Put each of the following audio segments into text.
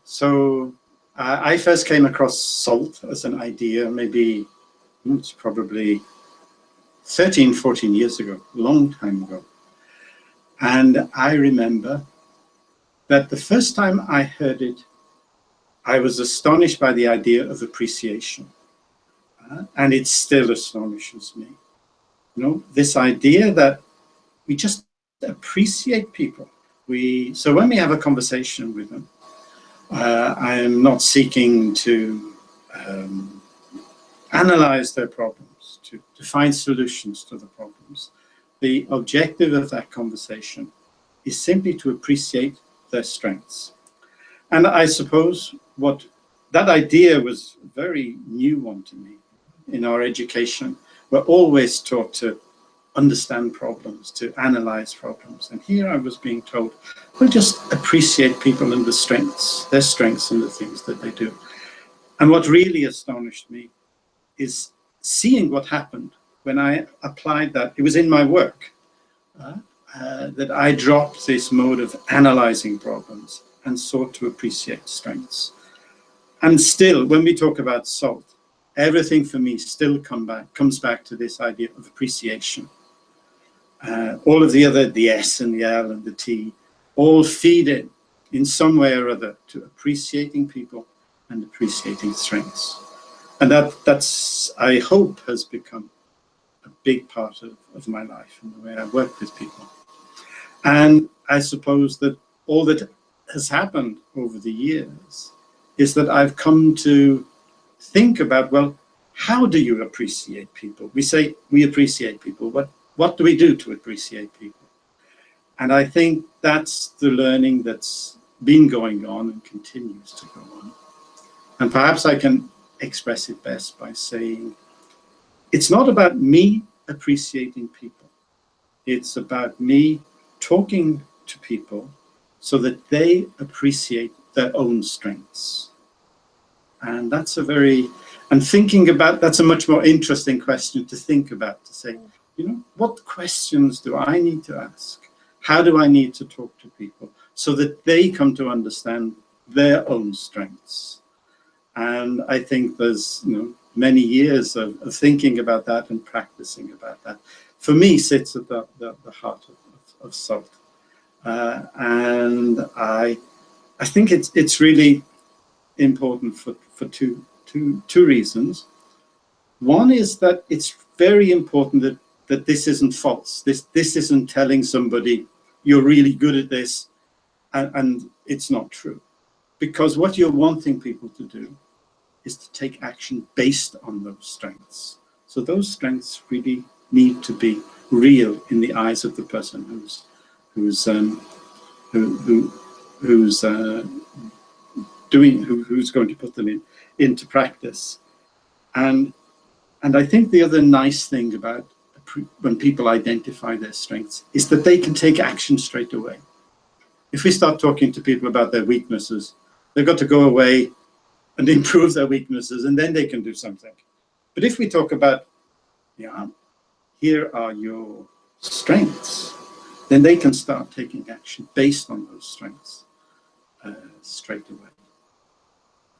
So I first came across salt as an idea, maybe it's probably 13, 14 years ago, a long time ago. And I remember that the first time I heard it, I was astonished by the idea of appreciation. And it still astonishes me. You know, this idea that we just appreciate people. So when we have a conversation with them, I am not seeking to analyze their problems, to find solutions to the problems. The objective of that conversation is simply to appreciate their strengths. And I suppose that idea was a very new one to me. In our education, we're always taught to understand problems, to analyze problems. And here I was being told, well, just appreciate people and their strengths and the things that they do. And what really astonished me is seeing what happened when I applied that. It was in my work that I dropped this mode of analyzing problems and sought to appreciate strengths. And still, when we talk about salt, everything for me still comes back to this idea of appreciation. All of the other, the S and the L and the T, all feed in some way or other to appreciating people and appreciating strengths. And that's, I hope, has become a big part of my life and the way I work with people. And I suppose that all that has happened over the years is that I've come to think about, well, how do you appreciate people? We say we appreciate people. What do we do to appreciate people? And I think that's the learning that's been going on and continues to go on. And perhaps I can express it best by saying, it's not about me appreciating people. It's about me talking to people so that they appreciate their own strengths. And that's thinking about, that's a much more interesting question to think about, to say, you know, what questions do I need to ask? How do I need to talk to people so that they come to understand their own strengths? And I think there's, you know, many years of thinking about that and practicing about that. For me, sits at the heart of salt. And I think it's really important for two reasons. One is that it's very important that this isn't false. This isn't telling somebody you're really good at this and it's not true. Because what you're wanting people to do is to take action based on those strengths. So those strengths really need to be real in the eyes of the person who's going to put them into practice. And I think the other nice thing about when people identify their strengths is that they can take action straight away. If we start talking to people about their weaknesses, they've got to go away and improve their weaknesses, and then they can do something. But if we talk about, yeah, here are your strengths, then they can start taking action based on those strengths straight away.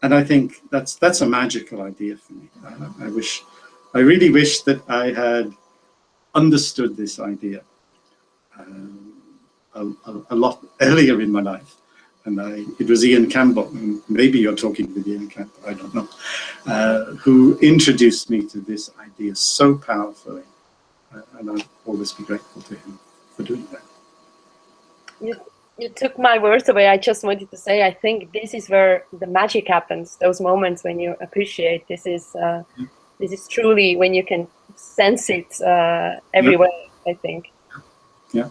And I think that's a magical idea for me. I really wish that I had understood this idea a lot earlier in my life. And it was Ian Campbell, and maybe you're talking with Ian Campbell, I don't know, who introduced me to this idea so powerfully. And I'll always be grateful to him for doing that. You took my words away. I just wanted to say, I think this is where the magic happens, those moments when you appreciate. This is truly when you can sense it everywhere, I think. Yeah.